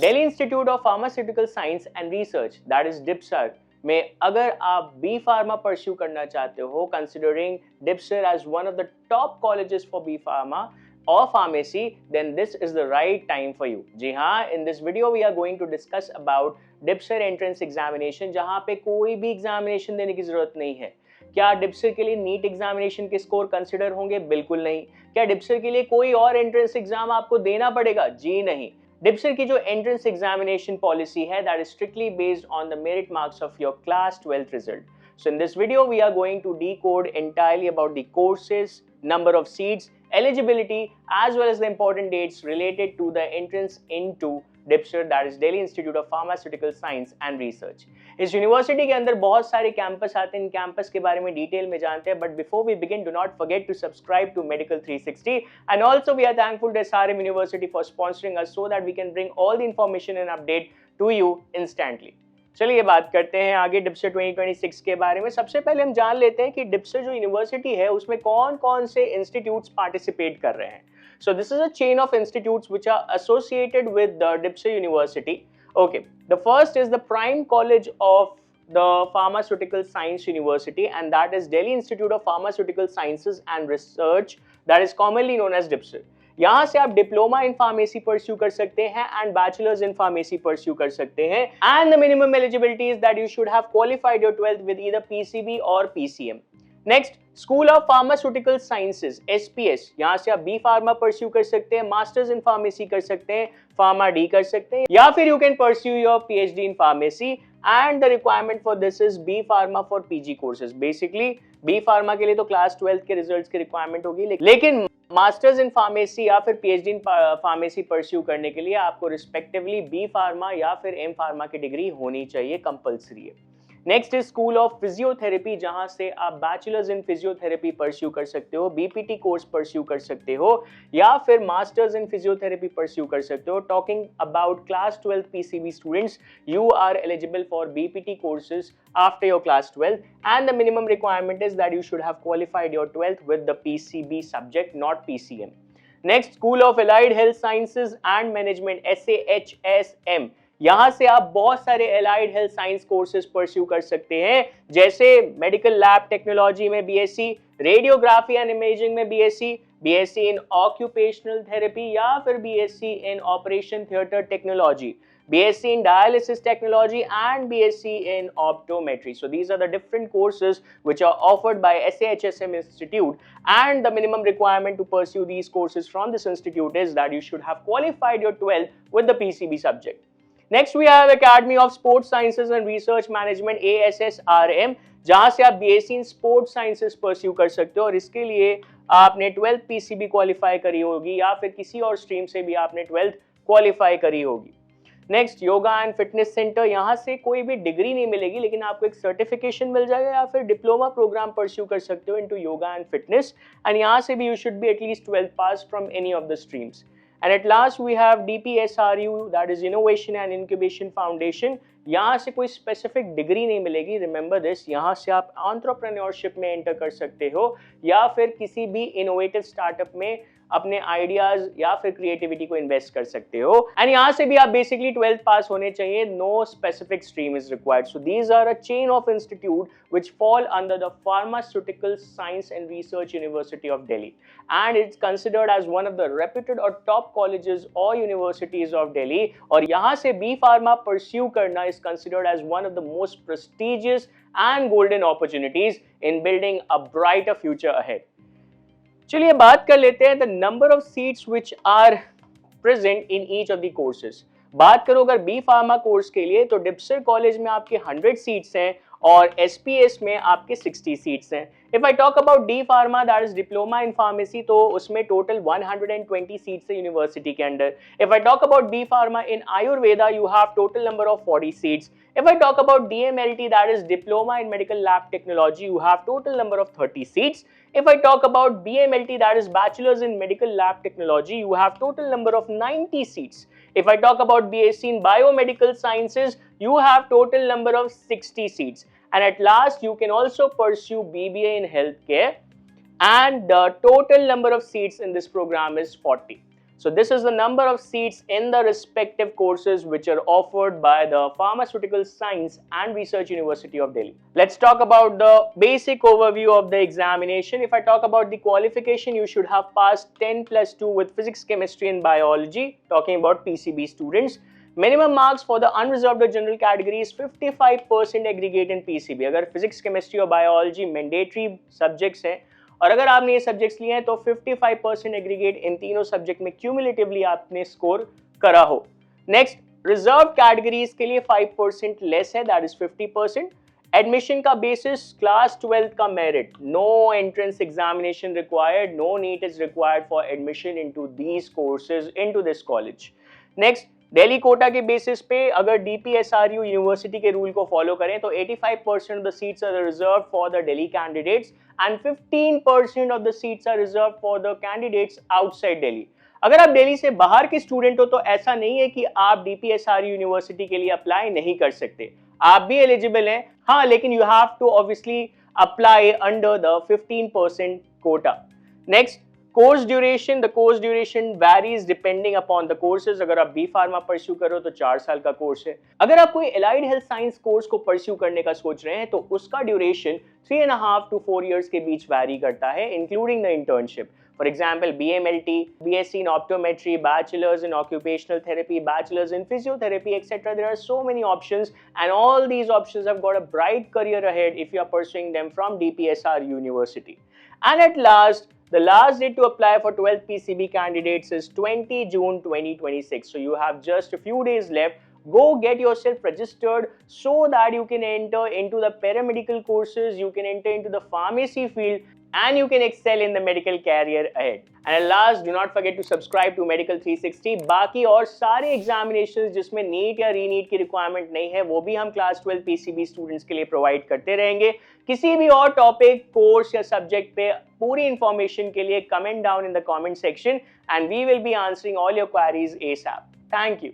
Delhi institute of pharmaceutical science and research that is DIPSR में अगर आप बी फार्मा परस्यू करना चाहते हो, considering DIPSR as one of the top colleges for B pharma or pharmacy, then this is the right time for you. जी हाँ, in this video we are going to discuss about डिप्सर entrance examination, जहाँ पे कोई भी examination देने की जरूरत नहीं है। क्या डिप्सर के लिए नीट एग्जामिनेशन के स्कोर कंसिडर होंगे? बिल्कुल नहीं। क्या डिप्सर के लिए कोई और एंट्रेंस एग्जाम आपको देना पड़ेगा? जी नहीं। डिप्सर की जो एंट्रेंस एग्जामिनेशन पॉलिसी है that is strictly based on the merit marks of your class 12th result. So in this video we are going to decode entirely about the courses, number of seats, eligibility as well as the important dates related to the entrance into डिप्सर that is Delhi Institute of Pharmaceutical Science and Research. इस university के अंदर बहुत सारे campus आते हैं, in campus के बारे में डिटेल में जानते हैं, but before we begin do not forget to subscribe to medical 360 and also we are thankful to SRM university for sponsoring us so that we can bring all the information and update to you instantly. चलिए बात करते हैं आगे डिप्सर 2026 के बारे में. सबसे पहले हम जान लेते हैं कि डिप्सर जो यूनिवर्सिटी है उसमें कौन कौन से इंस्टीट्यूट्स पार्टिसिपेट कर रहे हैं. So this is a chain of institutes which are associated with the DIPSR University. Okay, the first is the prime college of the Pharmaceutical Science University, and that is Delhi Institute of Pharmaceutical Sciences and Research, that is commonly known as DIPSR. यहाँ से आप diploma in pharmacy pursue कर सकते हैं and bachelors in pharmacy pursue कर सकते हैं. And the minimum eligibility is that you should have qualified your 12th with either PCB और PCM. Next, school of pharmaceutical sciences SPS, यहाँ से आप बी फार्मा परस्यू कर सकते हैं, मास्टर्स इन फार्मेसी कर सकते हैं, फार्मा डी कर सकते हैं, या फिर you can pursue your PhD in pharmacy and the requirement for this is B pharma for PG courses. Basically B pharma के लिए तो क्लास 12th के रिजल्ट्स की रिक्वायरमेंट होगी, लेकिन मास्टर्स इन फार्मेसी या फिर पीएचडी इन फार्मेसी परस्यू करने के लिए आपको रिस्पेक्टिवली बी फार्मा या फिर एम फार्मा की डिग्री होनी चाहिए, कंपल्सरी है. Next is school of physiotherapy, जहां से आप बैचलर्स इन फिजियोथेरेपी परस्यू कर सकते हो, बीपीटी कोर्स परस्यू कर सकते हो, या फिर मास्टर्स इन फिजियोथेरेपी परस्यू कर सकते हो. Talking about class 12th PCB students, you are eligible for BPT courses after your class 12th, and the minimum requirement is that you should have qualified your 12th with the PCB subject, not PCM. Next, School of Allied Health Sciences and Management SAHSM, यहाँ से आप बहुत सारे allied health science courses pursue कर सकते हैं, जैसे medical lab technology में बीएससी, रेडियोग्राफी एंड इमेजिंग में BSc, BSc in occupational therapy या फिर BSc in operation theatre technology, BSc in dialysis technology and BSc in optometry. So these are the different courses which are offered by SAHSM Institute, and the minimum requirement to pursue these courses from this institute is that you should have qualified your 12th with the PCB subject. Next we have Academy of Sports Sciences and Research Management ASSRM, जहाँ से आप BSc in Sports Sciences pursue कर सकते हो, और इसके लिए आपने 12th PCB क्वालिफाई करी होगी या फिर किसी और स्ट्रीम से भी आपने 12th क्वालिफाई करी होगी. Next, yoga and fitness centre, यहाँ से कोई भी डिग्री नहीं मिलेगी, लेकिन आपको एक सर्टिफिकेशन मिल जाएगा या फिर डिप्लोमा प्रोग्राम परस्यू कर सकते हो into yoga and fitness, and यहाँ से भी you should be at least 12th pass from any of the streams. And at last we have DPSRU, that is innovation and incubation foundation. यहाँ से कोई स्पेसिफिक डिग्री नहीं मिलेगी, रिमेंबर दिस. यहाँ से आप एंटरप्रेन्योरशिप में एंटर कर सकते हो या फिर किसी भी इनोवेटिव स्टार्टअप में अपने आइडियाज या फिर क्रिएटिविटी को इन्वेस्ट कर सकते हो, एंड यहाँ से भी आप बेसिकली 12th पास होने चाहिए. No specific stream is required. So these are a chain of institute which fall under the Pharmaceutical Science and Research University of Delhi, and it's considered as one of the reputed or top colleges or universities of Delhi. और यहाँ से B Pharma pursue करना is considered as one of the most prestigious and golden opportunities in building a brighter future ahead. चलिए बात कर लेते हैं the number of seats which are present in each of the courses. बात करो अगर B pharma course के लिए तो डिप्सर कॉलेज में आपके 100 सीट्स हैं और एसपीएस में आपके 60 सीट्स हैं. If I talk about D pharma that is diploma in pharmacy, तो उसमें टोटल 120 सीट्स है यूनिवर्सिटी के under. If I talk about B pharma in Ayurveda you have total number of 40 seats. If I talk about DMLT, that is Diploma in Medical Lab Technology, you have total number of 30 seats. If I talk about BMLT, that is Bachelor's in Medical Lab Technology, you have total number of 90 seats. If I talk about BSc in Biomedical Sciences, you have total number of 60 seats. And at last, you can also pursue BBA in Healthcare, and the total number of seats in this program is 40. So this is the number of seats in the respective courses which are offered by the Pharmaceutical Science and Research University of Delhi. Let's talk about the basic overview of the examination. If I talk about the qualification, you should have passed 10+2 with physics, chemistry and biology, talking about PCB students. Minimum marks for the unreserved or general category is 55% aggregate in PCB. अगर physics, chemistry और biology mandatory subjects हैं और अगर आपने ये subjects लिए हैं तो 55% एग्रीगेट इन तीनों सब्जेक्ट में क्यूमुलेटिवली आपने स्कोर करा हो. नेक्स्ट, रिजर्व कैटेगरीज के लिए 5% लेस है, दैट इज 50%. एडमिशन का बेसिस क्लास 12th का merit, no entrance examination required, no NEET is required for admission into these courses into this college. Next, Delhi quota के basis पे अगर DPSRU यूनिवर्सिटी के rule को फॉलो करें तो 85% of the seats are reserved for the Delhi candidates and 15% of the seats are reserved for the candidates outside Delhi. अगर आप दिल्ली से बाहर के स्टूडेंट हो तो ऐसा नहीं है कि आप DPSRU यूनिवर्सिटी के लिए अप्लाई नहीं कर सकते, आप भी एलिजिबल हैं. हाँ, लेकिन you have to obviously apply under the 15% quota. Next, course duration. The course duration varies depending upon the courses. अगर आप बी फार्मा परस्यू करो तो 4 साल का कोर्स है. अगर आप कोई एलाइड हेल्थ साइंस कोर्स को परस्यू करने का सोच रहे हैं तो उसका ड्यूरेशन 3.5 to 4 years के बीच वैरी करता है, including the internship. For example, BMLT, BSc in optometry, bachelor's in occupational therapy, bachelor's in physiotherapy, etc. There are so many options and all these options have got a bright career ahead if you are pursuing them from DPSR University. And at last, the last date to apply for 12th PCB candidates is 20 June 2026. So you have just a few days left. Go get yourself registered so that you can enter into the paramedical courses, you can enter into the pharmacy field and you can excel in the medical career ahead. And at last, do not forget to subscribe to Medical 360. बाकी और सारे examinations जिसमें NEET या रीनीट की requirement नहीं है वो भी हम क्लास 12 PCB स्टूडेंट्स के लिए प्रोवाइड करते रहेंगे. किसी भी और टॉपिक, कोर्स या सब्जेक्ट पे पूरी इंफॉर्मेशन के लिए comment down in the comment section and we will be answering all your queries ASAP. Thank you.